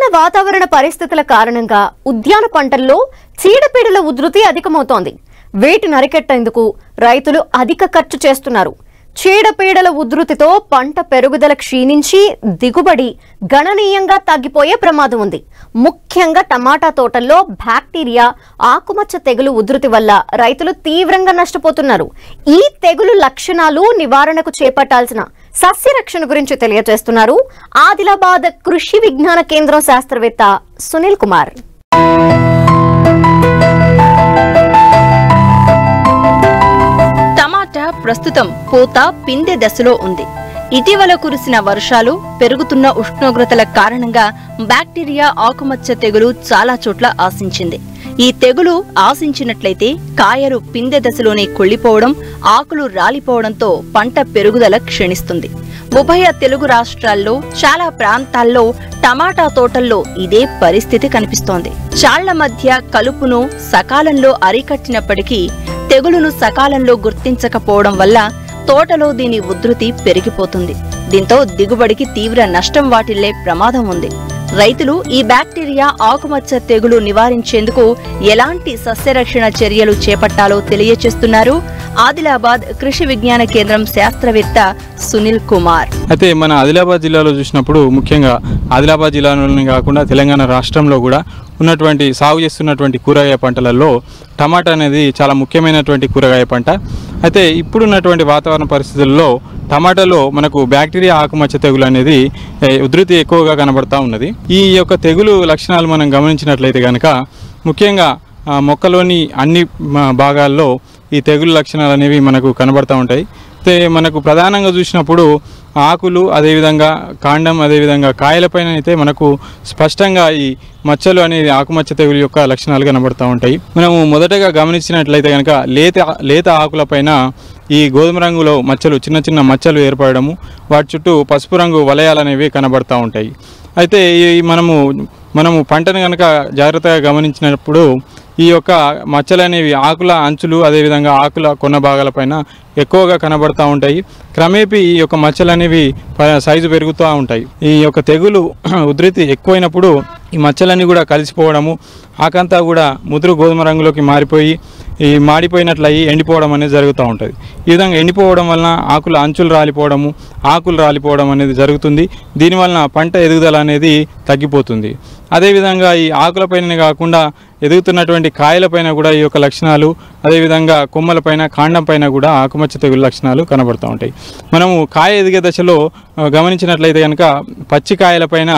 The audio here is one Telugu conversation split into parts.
అనుకూల వాతావరణ పరిస్థితుల కారణంగా ఉద్యాన పంటల్లో చీడపీడల ఉధృతి అధికమవుతోంది. వీటిని అరికట్టేందుకు రైతులు అధిక ఖర్చు చేస్తున్నారు. చీడపీడల ఉధృతితో పంట పెరుగుదల క్షీణించి దిగుబడి గణనీయంగా తగ్గిపోయే ప్రమాదం ఉంది. ముఖ్యంగా టమాటా తోటల్లో బ్యాక్టీరియా, ఆకుమచ్చ తెగులు ఉధృతి వల్ల రైతులు తీవ్రంగా నష్టపోతున్నారు. ఈ తెగులు లక్షణాలు నివారణకు చేపట్టాల్సిన సస్య రక్షణ గురించి తెలియజేస్తున్నారు ఆదిలాబాద్ కృషి విజ్ఞాన కేంద్రం శాస్త్రవేత్త సునీల్ కుమార్. టమాటా ప్రస్తుతం పూత పిందె దశలో ఉంది. ఇటీవల కురిసిన వర్షాలు, పెరుగుతున్న ఉష్ణోగ్రతల కారణంగా బ్యాక్టీరియా, ఆకుమచ్చ తెగులు చాలా చోట్ల ఆశించింది. ఈ తెగులు ఆశించినట్లయితే కాయలు పిందె దశలోనే కుళ్లిపోవడం, ఆకులు రాలిపోవడంతో పంట పెరుగుదల క్షీణిస్తుంది. ఉభయ తెలుగు రాష్ట్రాల్లో చాలా ప్రాంతాల్లో టమాటా తోటల్లో ఇదే పరిస్థితి కనిపిస్తోంది. చాళ్ల మధ్య కలుపును సకాలంలో అరికట్టినప్పటికీ తెగులును సకాలంలో గుర్తించకపోవడం వల్ల తోటలో దీని ఉధృతి పెరిగిపోతుంది. దీంతో దిగుబడికి తీవ్ర నష్టం వాటిల్లే ప్రమాదం ఉంది. రైతులు ఈ బ్యాక్టీరియా, ఆకుమచ్చ తెగులు నివారించేందుకు ఎలాంటి సస్యరక్షణ చర్యలు చేపట్టాలో తెలియజేస్తున్నారు ఆదిలాబాద్ కృషి విజ్ఞాన కేంద్రం శాస్త్రవేత్త సునీల్ కుమార్. అయితే మన ఆదిలాబాద్ జిల్లాలో చూసినప్పుడు ముఖ్యంగా ఆదిలాబాద్ జిల్లాలోనే కాకుండా తెలంగాణ రాష్ట్రంలో కూడా ఉన్నటువంటి సాగు చేస్తున్నటువంటి కూరగాయ పంటలలో టమాటా అనేది చాలా ముఖ్యమైనటువంటి కూరగాయ పంట. అయితే ఇప్పుడున్నటువంటి వాతావరణ పరిస్థితుల్లో టమాటాలో మనకు బ్యాక్టీరియా, ఆకుమచ్చ తెగులు అనేది ఉధృతి ఎక్కువగా కనబడతా ఉన్నది. ఈ యొక్క తెగులు లక్షణాలు మనం గమనించినట్లయితే కనుక ముఖ్యంగా మొక్కలోని అన్ని భాగాల్లో ఈ తెగులు లక్షణాలు అనేవి మనకు కనబడతా ఉంటాయి. అయితే మనకు ప్రధానంగా చూసినప్పుడు ఆకులు, అదేవిధంగా కాండం, అదేవిధంగా కాయలపైన అయితే మనకు స్పష్టంగా ఈ మచ్చలు అనేది ఆకుమచ్చ తెగులు యొక్క లక్షణాలు కనబడుతూ ఉంటాయి. మనము మొదటగా గమనించినట్లయితే కనుక లేత ఆకులపైన ఈ గోధుమ రంగులో మచ్చలు, చిన్న చిన్న మచ్చలు ఏర్పడము, వాటి చుట్టూ పసుపు రంగు వలయాలు అనేవి కనబడుతూ ఉంటాయి. అయితే మనము పంటను కనుక జాగ్రత్తగా గమనించినప్పుడు ఈ యొక్క మచ్చలు అనేవి ఆకుల అంచులు, అదేవిధంగా ఆకుల కొన్న భాగాలపైన ఎక్కువగా కనబడుతూ ఉంటాయి. క్రమేపీ ఈ యొక్క మచ్చలు అనేవి సైజు పెరుగుతూ ఉంటాయి. ఈ యొక్క తెగులు ఉధృతి ఎక్కువైనప్పుడు ఈ మచ్చలన్నీ కూడా కలిసిపోవడము, ఆకంతా కూడా ముదురు గోధుమ రంగులోకి మారిపోయి ఈ మాడిపోయినట్లయి ఎండిపోవడం అనేది జరుగుతూ ఉంటుంది. ఈ విధంగా ఎండిపోవడం వలన ఆకుల అంచులు రాలిపోవడము, ఆకులు రాలిపోవడం అనేది జరుగుతుంది. దీనివలన పంట ఎదుగుదల అనేది తగ్గిపోతుంది. అదేవిధంగా ఈ ఆకులపైన కాకుండా ఎదుగుతున్నటువంటి కాయలపైన కూడా ఈ యొక్క లక్షణాలు, అదేవిధంగా కొమ్మలపైన, కాండం పైన కూడా ఆకుమచ్చ తెగులు లక్షణాలు కనబడుతూ ఉంటాయి. మనము కాయ ఎదిగే దశలో గమనించినట్లయితే కనుక పచ్చి కాయలపైన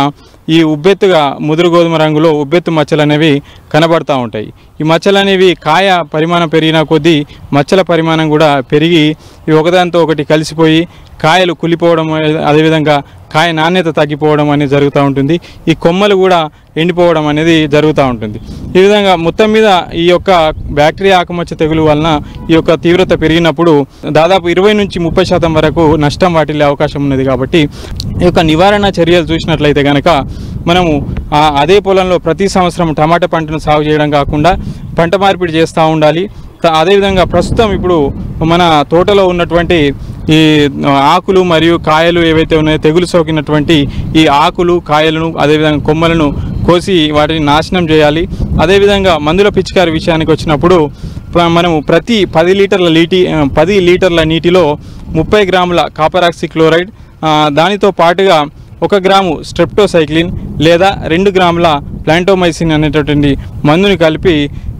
ఈ ఉబ్బెత్తుగా ముదురు గోధుమ రంగులో ఉబ్బెత్తు మచ్చలు అనేవి కనబడుతూ ఉంటాయి. ఈ మచ్చలు అనేవి కాయ పరిమాణం పెరిగిన కొద్దీ మచ్చల పరిమాణం కూడా పెరిగి ఇవి ఒకదానితో ఒకటి కలిసిపోయి కాయలు కులిపోవడం, అదేవిధంగా కాయ నాణ్యత తగ్గిపోవడం అనేది జరుగుతూ ఉంటుంది. ఈ కొమ్మలు కూడా ఎండిపోవడం అనేది జరుగుతూ ఉంటుంది. ఈ విధంగా మొత్తం మీద ఈ యొక్క బ్యాక్టీరియా, ఆకుమచ్చ తెగులు వలన ఈ యొక్క తీవ్రత పెరిగినప్పుడు దాదాపు 20 నుంచి 30% వరకు నష్టం వాటిల్లే అవకాశం ఉన్నది. కాబట్టి ఈ యొక్క నివారణ చర్యలు చూసినట్లయితే కనుక మనము అదే పొలంలో ప్రతి సంవత్సరం టమాటా పంటను సాగు చేయడం కాకుండా పంట మార్పిడి చేస్తూ ఉండాలి. అదేవిధంగా ప్రస్తుతం ఇప్పుడు మన తోటలో ఉన్నటువంటి ఈ ఆకులు మరియు కాయలు ఏవైతే ఉన్నాయో తెగులు సోకినటువంటి ఈ ఆకులు, కాయలను, అదేవిధంగా కొమ్మలను కోసి వాటిని నాశనం చేయాలి. అదేవిధంగా మందుల పిచికారి విషయానికి వచ్చినప్పుడు మనము ప్రతి 10 లీటర్ల నీటిలో 30 గ్రాముల కాపర్ ఆక్సీ క్లోరైడ్, దానితో పాటుగా 1 గ్రాము స్ట్రెప్టోసైక్లిన్ లేదా 2 గ్రాముల ప్లాంటోమైసిన్ అనేటటువంటి మందుని కలిపి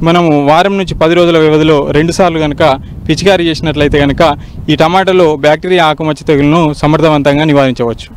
మనము వారం నుంచి 10 రోజుల వ్యవధిలో 2 సార్లు కనుక పిచికారీ చేసినట్లయితే కనుక ఈ టమాటాలో బ్యాక్టీరియా, ఆకుమచ్చ తెగులను సమర్థవంతంగా నివారించవచ్చు.